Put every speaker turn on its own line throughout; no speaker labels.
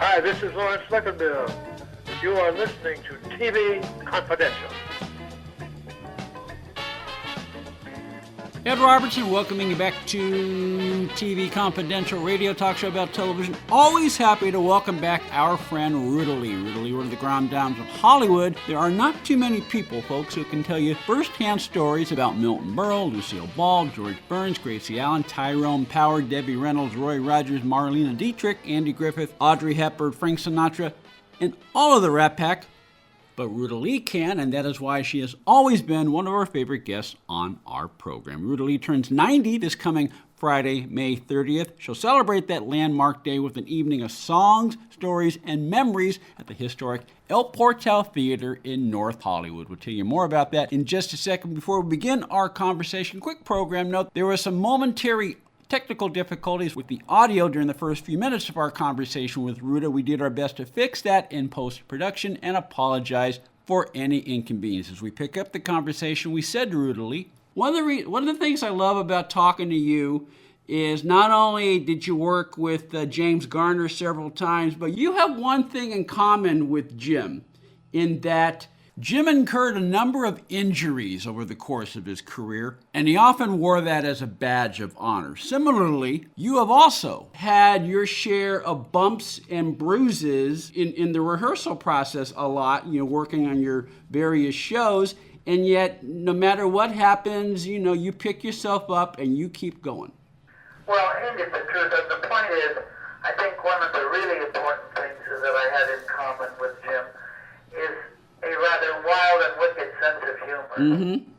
Hi, this is Lawrence Leckerbill. You are listening to TV Confidential.
Ed Robertson welcoming you back to TV Confidential, radio talk show about television. Always happy to welcome back our friend Ruta Lee. Ruta Lee, one of the grand dames of Hollywood. There are not too many people, folks, who can tell you first-hand stories about Milton Berle, Lucille Ball, George Burns, Gracie Allen, Tyrone Power, Debbie Reynolds, Roy Rogers, Marlena Dietrich, Andy Griffith, Audrey Hepburn, Frank Sinatra, and all of the Rat Pack. But Ruta Lee can, and that is why she has always been one of our favorite guests on our program. Ruta Lee turns 90 this coming Friday, May 30th. She'll celebrate that landmark day with an evening of songs, stories, and memories at the historic El Portal Theater in North Hollywood. We'll tell you more about that in just a second. Before we begin our conversation, quick program note. There was some momentary technical difficulties with the audio during the first few minutes of our conversation with Ruta. We did our best to fix that in post-production and apologize for any inconvenience. As we pick up the conversation, we said to Ruta Lee, one of the things I love about talking to you is not only did you work with James Garner several times, but you have one thing in common with Jim, in that Jim incurred a number of injuries over the course of his career, and he often wore that as a badge of honor. Similarly, you have also had your share of bumps and bruises in the rehearsal process a lot, working on your various shows, and yet no matter what happens, you pick yourself up and you keep going.
Well, and it's the truth. The point is, I think one of the really important things that I had in common with Jim is a rather wild and wicked sense of humor.
Mm-hmm.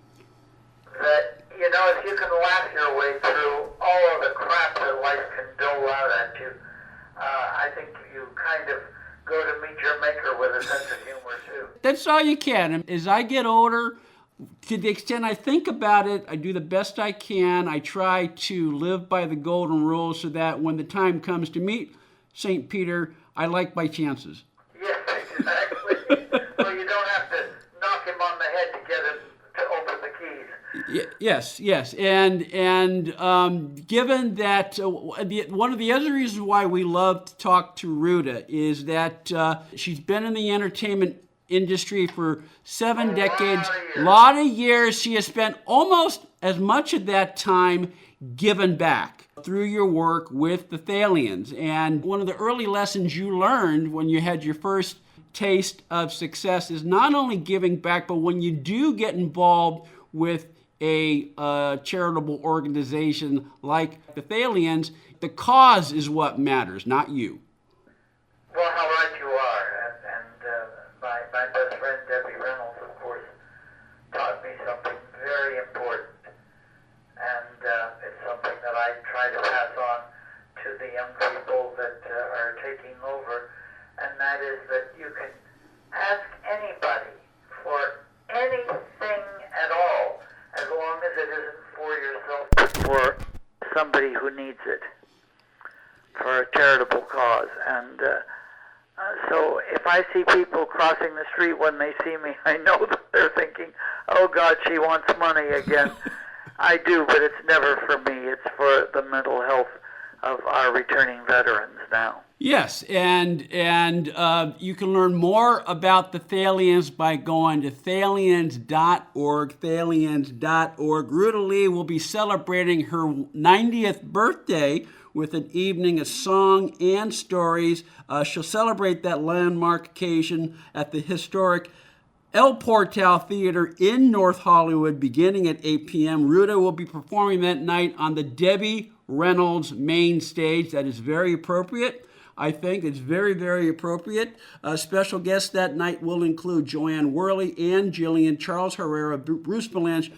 That, if you can laugh your way through all of the crap that life can dole out at you, I think you kind of go to meet your maker with a sense of humor, too.
That's all you can. As I get older, to the extent I think about it, I do the best I can. I try to live by the golden rule so that when the time comes to meet St. Peter, I like my chances.
Yes, exactly. Well, you don't have to knock him on the head to get him to open the keys.
Yes. And given that one of the other reasons why we love to talk to Ruta is that she's been in the entertainment industry for 7 decades. A lot of years. She has spent almost as much of that time given back through your work with the Thalians. And one of the early lessons you learned when you had your first taste of success is not only giving back, but when you do get involved with a charitable organization like the Thalians, the cause is what matters, not you.
Well, how right you are. And my best friend, Debbie Reynolds, of course, taught me something very important. And it's something that I try to pass on to the young people that are taking over. And that is that you can ask anybody for anything at all, as long as it isn't for yourself, but for somebody who needs it, for a charitable cause. And so if I see people crossing the street when they see me, I know that they're thinking, oh God, she wants money again. I do, but it's never for me. It's for the mental health of our returning veterans now.
Yes, and you can learn more about the Thalians by going to thalians.org, thalians.org. Ruta Lee will be celebrating her 90th birthday with an evening of song and stories. She'll celebrate that landmark occasion at the historic El Portal Theater in North Hollywood beginning at 8 p.m. Ruta will be performing that night on the Debbie Reynolds main stage. That is very appropriate. I think it's very, very appropriate. Special guests that night will include Joanne Worley, Ann Jillian, Charles Herrera, Bruce Valanche,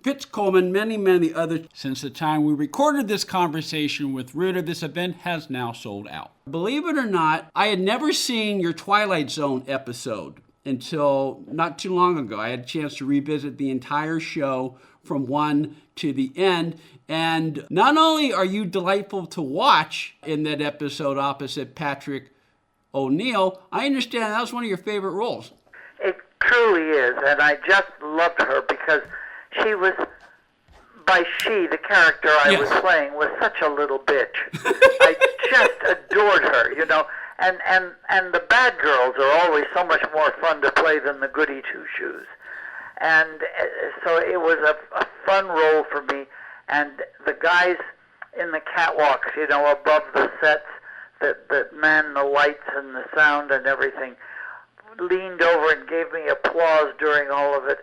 Fitz Coleman, many, many others. Since the time we recorded this conversation with Ruta, this event has now sold out. Believe it or not, I had never seen your Twilight Zone episode until not too long ago. I had a chance to revisit the entire show from one to the end. And not only are you delightful to watch in that episode opposite Patrick O'Neill, I understand that was one of your favorite roles.
It truly is, and I just loved her because she was, the character I was playing, was such a little bitch. I just adored her, And the bad girls are always so much more fun to play than the goody two-shoes. And so it was a fun role for me. And the guys in the catwalks, above the sets that man the lights and the sound and everything, leaned over and gave me applause during all of it,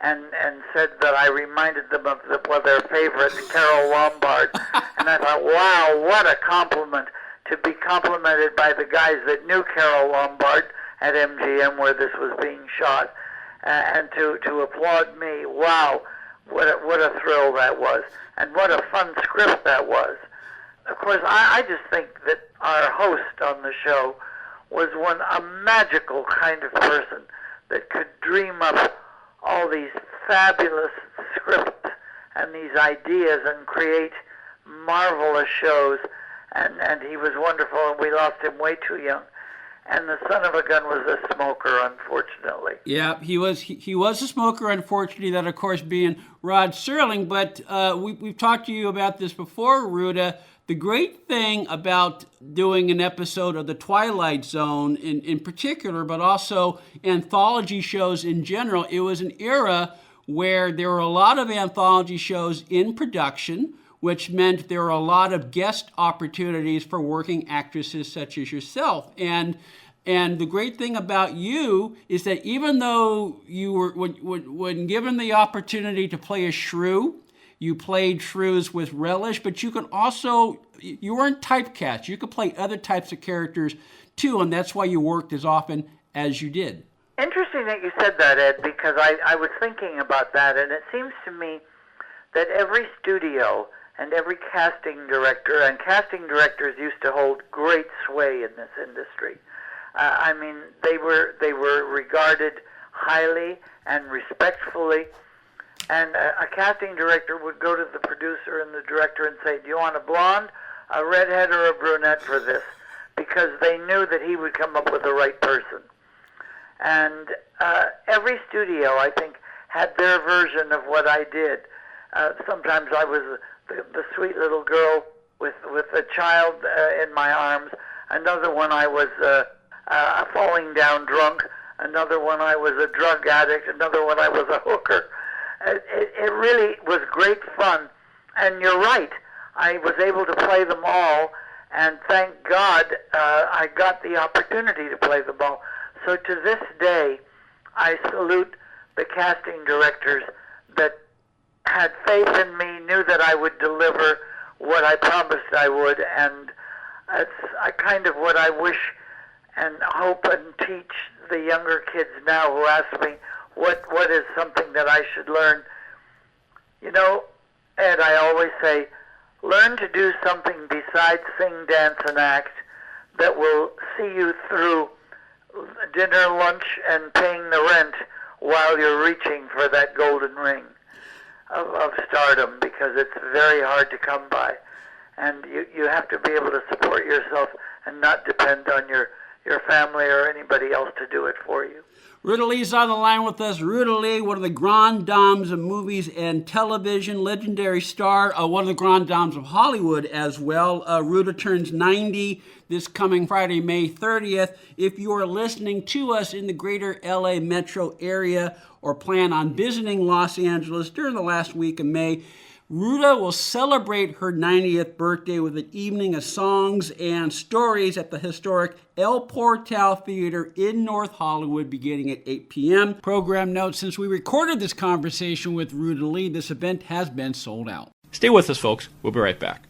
and said that I reminded them of their favorite, Carole Lombard. And I thought, wow, what a compliment to be complimented by the guys that knew Carole Lombard at MGM where this was being shot, and to applaud me. Wow, what a thrill that was, and what a fun script that was. Of course, I just think that our host on the show was a magical kind of person that could dream up all these fabulous scripts and these ideas and create marvelous shows. And he was wonderful, and we lost him way too young. And the son of a gun was a smoker, unfortunately.
Yeah, he was a smoker, unfortunately, that, of course, being Rod Serling. But we've talked to you about this before, Ruta. The great thing about doing an episode of The Twilight Zone in particular, but also anthology shows in general, it was an era where there were a lot of anthology shows in production, which meant there were a lot of guest opportunities for working actresses such as yourself. And the great thing about you is that even though you were, when given the opportunity to play a shrew, you played shrews with relish, but you weren't typecast. You could play other types of characters too, and that's why you worked as often as you did.
Interesting that you said that, Ed, because I was thinking about that, and it seems to me that every studio and every casting director, and casting directors used to hold great sway in this industry. I mean, they were regarded highly and respectfully, and a casting director would go to the producer and the director and say, "Do you want a blonde, a redhead, or a brunette for this?" Because they knew that he would come up with the right person. And every studio, I think, had their version of what I did. Sometimes I was the sweet little girl with a child in my arms. Another one I was falling down drunk. Another one I was a drug addict. Another one I was a hooker. It really was great fun. And you're right, I was able to play them all, and thank God I got the opportunity to play them all. So to this day, I salute the casting directors that had faith in me, knew that I would deliver what I promised I would, and it's kind of what I wish and hope and teach the younger kids now who ask me, what is something that I should learn? Ed, I always say, learn to do something besides sing, dance, and act that will see you through dinner, lunch, and paying the rent while you're reaching for that golden ring of stardom, because it's very hard to come by. And you have to be able to support yourself and not depend on your family or anybody else to do it for you.
Ruta Lee's on the line with us. Ruta Lee, one of the grand dames of movies and television, legendary star, one of the grand dames of Hollywood as well. Ruta turns 90 this coming Friday, May 30th. If you are listening to us in the greater LA metro area or plan on visiting Los Angeles during the last week of May, Ruta will celebrate her 90th birthday with an evening of songs and stories at the historic El Portal Theater in North Hollywood beginning at 8 p.m. Program note, since we recorded this conversation with Ruta Lee, this event has been sold out. Stay with us, folks. We'll be right back.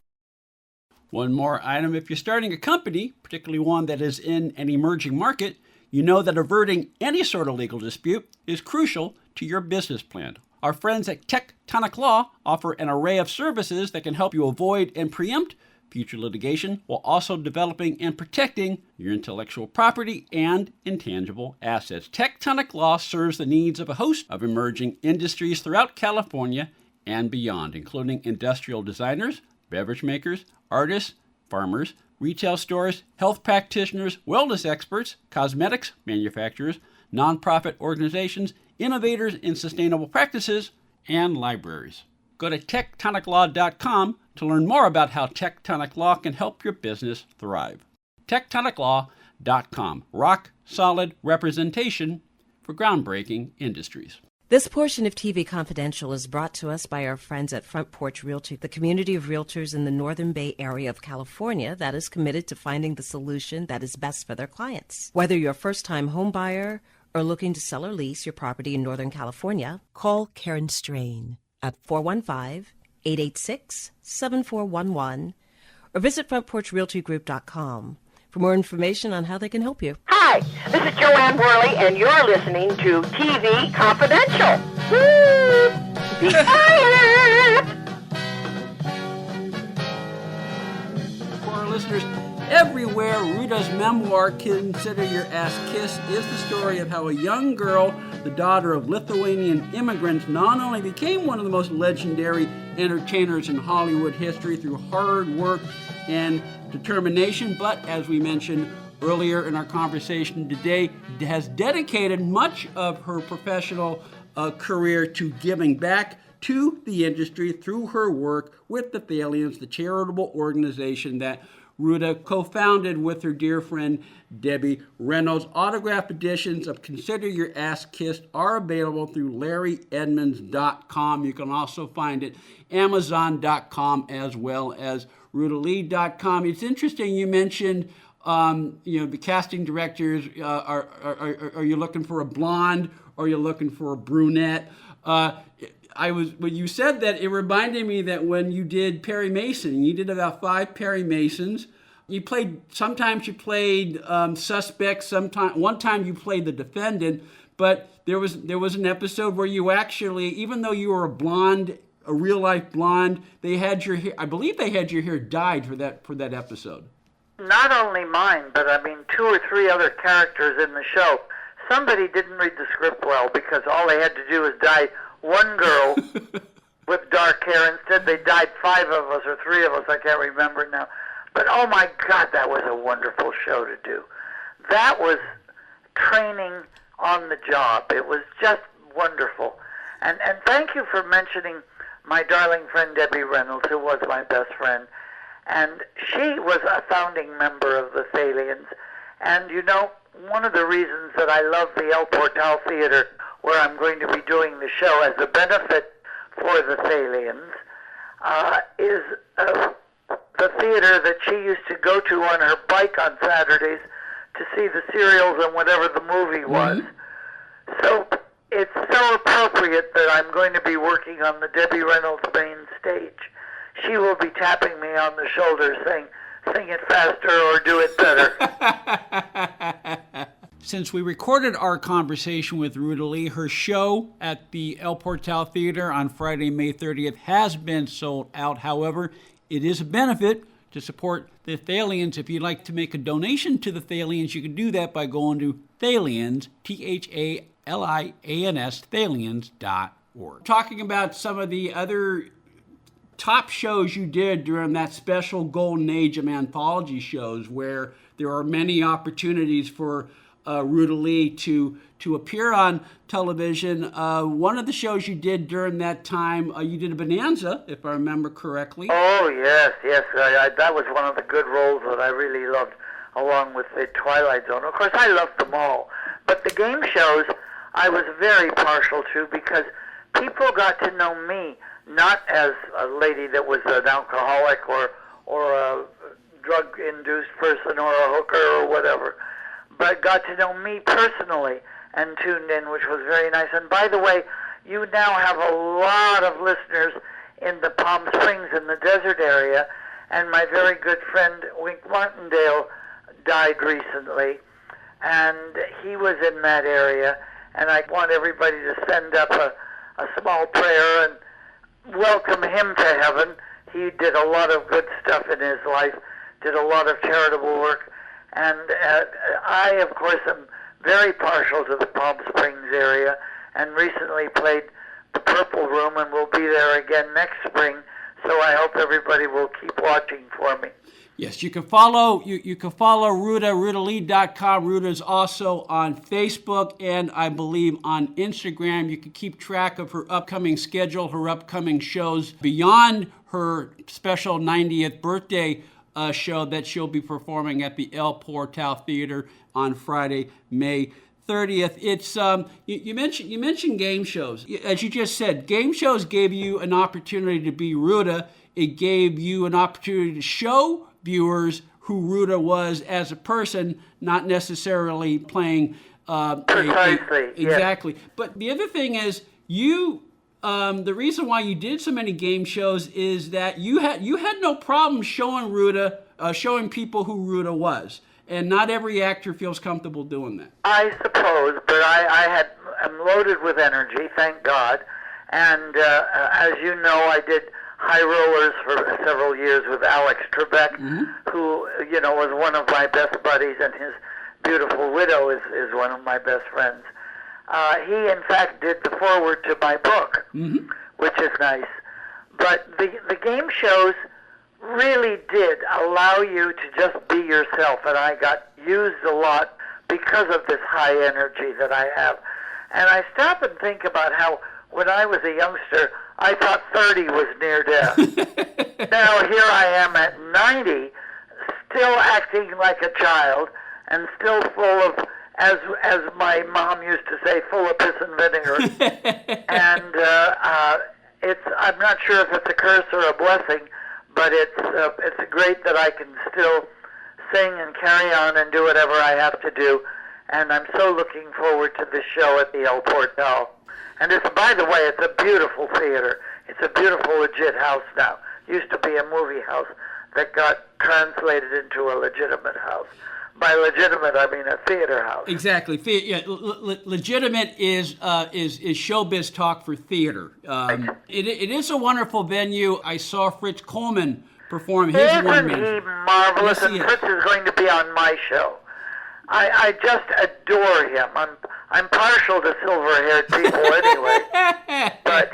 One more item. If you're starting a company, particularly one that is in an emerging market, you know that averting any sort of legal dispute is crucial to your business plan. Our friends at Tectonic Law offer an array of services that can help you avoid and preempt future litigation while also developing and protecting your intellectual property and intangible assets. Tectonic Law serves the needs of a host of emerging industries throughout California and beyond, including industrial designers, beverage makers, artists, farmers, retail stores, health practitioners, wellness experts, cosmetics manufacturers, nonprofit organizations, innovators in sustainable practices, and libraries. Go to tectoniclaw.com to learn more about how Tectonic Law can help your business thrive. tectoniclaw.com. Rock solid representation for groundbreaking industries.
This portion of TV Confidential is brought to us by our friends at Front Porch Realty, the community of realtors in the Northern Bay Area of California that is committed to finding the solution that is best for their clients. Whether you're a first-time home buyer or looking to sell or lease your property in Northern California, call Karen Strain at 415-886-7411 or visit frontporchrealtygroup.com for more information on how they can help you.
Hi, this is Joanne Worley, and you're listening to TV Confidential. Woo! Be quiet!
For our listeners everywhere, Ruta's memoir, Consider Your Ass Kissed, is the story of how a young girl, the daughter of Lithuanian immigrants, not only became one of the most legendary entertainers in Hollywood history through hard work and determination, but as we mentioned earlier in our conversation today, has dedicated much of her professional career to giving back to the industry through her work with the Thalians, the charitable organization that Ruta co-founded with her dear friend Debbie Reynolds. Autographed editions of Consider Your Ass Kissed are available through LarryEdmonds.com. You can also find it Amazon.com as well as RutaLee.com. It's interesting you mentioned the casting directors. Are you looking for a blonde or are you looking for a brunette? When you said that, it reminded me that when you did Perry Mason, you did about 5 Perry Masons. Sometimes you played suspects. One time you played the defendant. But there was an episode where you actually, even though you were a blonde, a real life blonde, they had your hair. I believe they had your hair dyed for that episode.
Not only mine, but I mean 2 or 3 other characters in the show. Somebody didn't read the script well because all they had to do was dye one girl with dark hair. Instead, they dyed 5 of us or 3 of us. I can't remember now. But oh my God, that was a wonderful show to do. That was training on the job. It was just wonderful. And thank you for mentioning my darling friend Debbie Reynolds, who was my best friend. And she was a founding member of the Thalians. And you know, one of the reasons that I love the El Portal Theater, where I'm going to be doing the show as a benefit for the Thalians, is the theater that she used to go to on her bike on Saturdays to see the serials and whatever the movie was. Mm-hmm. So it's so appropriate that I'm going to be working on the Debbie Reynolds main stage. She will be tapping me on the shoulder saying, "Sing it faster or do it better."
Since we recorded our conversation with Ruta Lee, her show at the El Portal Theater on Friday, May 30th has been sold out. However, it is a benefit to support the Thalians. If you'd like to make a donation to the Thalians, you can do that by going to Thalians, Thalians, Thalians.org. Talking about some of the other top shows you did during that special golden age of anthology shows, where there are many opportunities for Ruta Lee to appear on television. One of the shows you did during that time, you did a Bonanza, if I remember correctly.
Oh, yes. That was one of the good roles that I really loved, along with the Twilight Zone. Of course, I loved them all. But the game shows I was very partial to, because people got to know me not as a lady that was an alcoholic or a drug-induced person or a hooker or whatever, but got to know me personally and tuned in, which was very nice. And by the way, you now have a lot of listeners in the Palm Springs in the desert area, and my very good friend Wink Martindale died recently, and he was in that area, and I want everybody to send up a small prayer and welcome him to heaven. He did a lot of good stuff in his life, did a lot of charitable work, and I, of course, am very partial to the Palm Springs area, and recently played the Purple Room, and will be there again next spring, so I hope everybody will keep watching for me.
Yes, you can follow Ruta, RutaLee.com. Ruta is also on Facebook and I believe on Instagram. You can keep track of her upcoming schedule, her upcoming shows beyond her special 90th birthday show that she'll be performing at the El Portal Theater on Friday, May 30th. It's you mentioned game shows. As you just said, game shows gave you an opportunity to be Ruta. It gave you an opportunity to show viewers who Ruta was as a person, not necessarily playing.
Precisely.
Exactly.
Yes.
But the other thing is, you. The reason why you did so many game shows is that you had no problem showing Ruta, showing people who Ruta was. And not every actor feels comfortable doing that.
I suppose, but I'm loaded with energy, thank God. And as you know, I did High Rollers for several years with Alex Trebek, who, was one of my best buddies, and his beautiful widow is one of my best friends. He, in fact, did the foreword to my book, which is nice. But the game shows really did allow you to just be yourself, and I got used a lot because of this high energy that I have. And I stop and think about how when I was a youngster, I thought 30 was near death. Now here I am at 90, still acting like a child, and still full of, as my mom used to say, full of piss and vinegar. And I'm not sure if it's a curse or a blessing, but it's great that I can still sing and carry on and do whatever I have to do. And I'm so looking forward to this show at the El Portal. And by the way, it's a beautiful theater. It's a beautiful, legit house now. Used to be a movie house that got translated into a legitimate house. By legitimate, I mean a theater house.
Exactly. Legitimate is showbiz talk for theater. It is a wonderful venue. I saw Fritz Coleman perform his one man.
Isn't he marvelous?
Yes, he
and Fritz is going to be on my show. I just adore him. I'm partial to silver-haired people anyway. But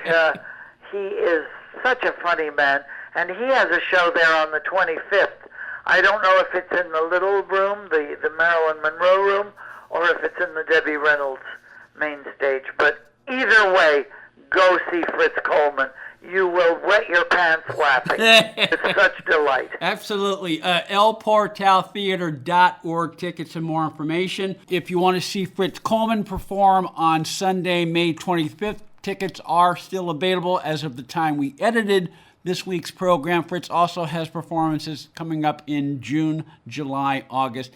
he is such a funny man. And he has a show there on the 25th. I don't know if it's in the little room, the Marilyn Monroe room, or if it's in the Debbie Reynolds main stage. But either way, go see Fritz Coleman. You will wet your pants laughing. It's such delight.
Absolutely. elportaltheater.org. Tickets and more information. If you want to see Fritz Coleman perform on Sunday, May 25th, tickets are still available as of the time we edited this week's program. Fritz also has performances coming up in June, July, August,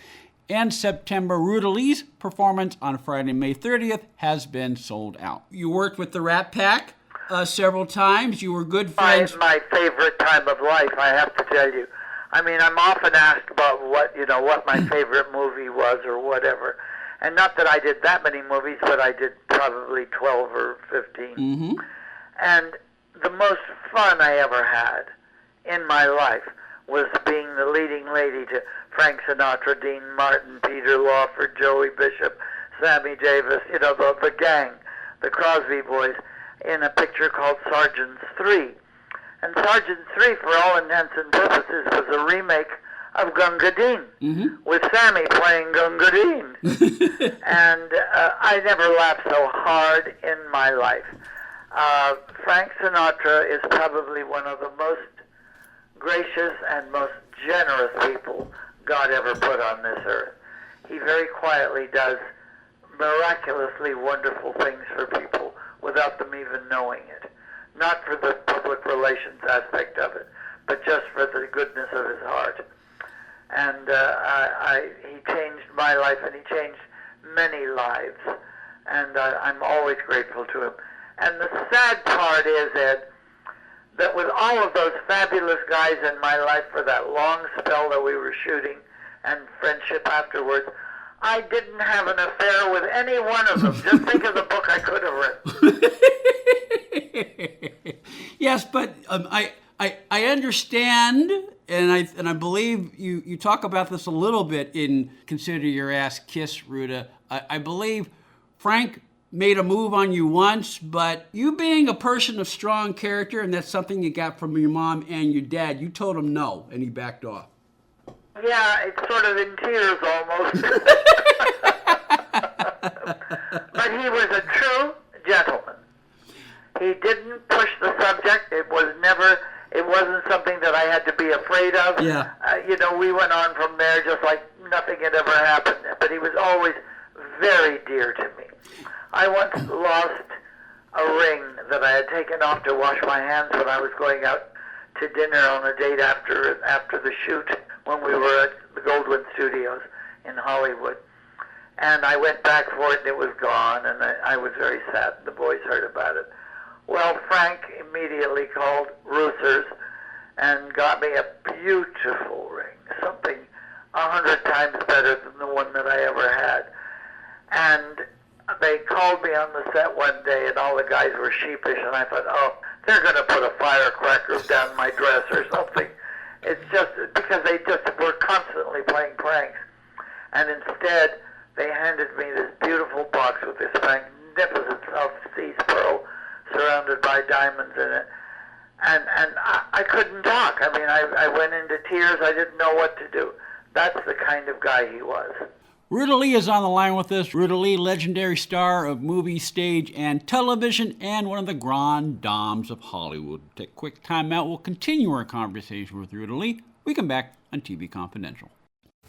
and September. Ruta Lee's performance on Friday, May 30th has been sold out. You worked with the Rat Pack several times. You were good friends.
My favorite time of life, I have to tell you. I mean, I'm often asked about what my favorite movie was or whatever. And not that I did that many movies, but I did probably 12 or 15. And the most fun I ever had in my life was being the leading lady to Frank Sinatra, Dean Martin, Peter Lawford, Joey Bishop, Sammy Davis, the gang, the Crosby Boys, in a picture called Sergeants 3. And Sergeants 3, for all intents and purposes, was a remake of Gunga Din, with Sammy playing Gunga Din. And I never laughed so hard in my life. Frank Sinatra is probably one of the most gracious and most generous people God ever put on this earth. He very quietly does miraculously wonderful things for people without them even knowing it. Not for the public relations aspect of it, but just for the goodness of his heart. And he changed my life, and he changed many lives. And I'm always grateful to him. And the sad part is, Ed, that with all of those fabulous guys in my life for that long spell that we were shooting and friendship afterwards, I didn't have an affair with any one of them. Just think of the book I could have written.
Yes, but I understand, and I believe you talk about this a little bit in Consider Your Ass Kiss, Ruta. I believe Frank made a move on you once, but you being a person of strong character, and that's something you got from your mom and your dad, you told him no, and he backed off.
Yeah, it's sort of in tears almost. But he was a true gentleman. He didn't push the subject. It wasn't something that I had to be afraid of.
Yeah.
we went on from there just like nothing had ever happened. But he was always very dear to me. I once lost a ring that I had taken off to wash my hands when I was going out to dinner on a date after the shoot when we were at the Goldwyn Studios in Hollywood. And I went back for it and it was gone, and I was very sad. The boys heard about it. Well, Frank immediately called Roosters and got me a beautiful ring, something 100 times better than the one that I ever had. And they called me on the set one day, and all the guys were sheepish, and I thought, oh, they're going to put a firecracker down my dress or something. It's just because they just were constantly playing pranks. And instead, they handed me this beautiful box with this magnificent South Seas pearl surrounded by diamonds in it. And I couldn't talk. I mean, I went into tears. I didn't know what to do. That's the kind of guy he was.
Ruta Lee is on the line with us. Ruta Lee, legendary star of movie, stage, and television, and one of the grand dames of Hollywood. Take a quick time out. We'll continue our conversation with Ruta Lee. We come back on TV Confidential.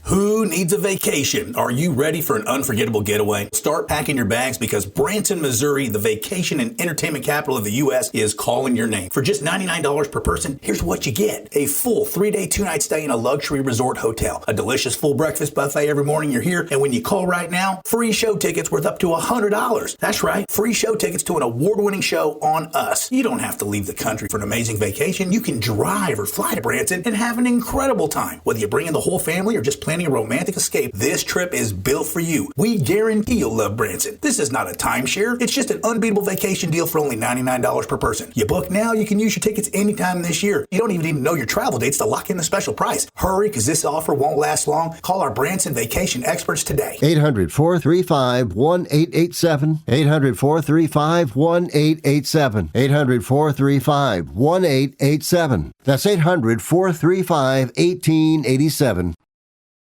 Who needs a vacation? Are you ready for an unforgettable getaway? Start packing your bags because Branson, Missouri, the vacation and entertainment capital of the U.S., is calling your name. For just $99 per person, here's what you get. A full 3-day, 2-night stay in a luxury resort hotel. A delicious full breakfast buffet every morning you're here. And when you call right now, free show tickets worth up to $100. That's right, free show tickets to an award-winning show on us. You don't have to leave the country for an amazing vacation. You can drive or fly to Branson and have an incredible time. Whether you bring in the whole family or just planning a romantic escape, this trip is built for you. We guarantee you'll love Branson. This is not a timeshare. It's just an unbeatable vacation deal for only $99 per person. You book now, you can use your tickets anytime this year. You don't even need to know your travel dates to lock in the special price. Hurry, because this offer won't last long. Call our Branson vacation experts today.
800-435-1887. 800-435-1887. 800-435-1887. That's 800-435-1887.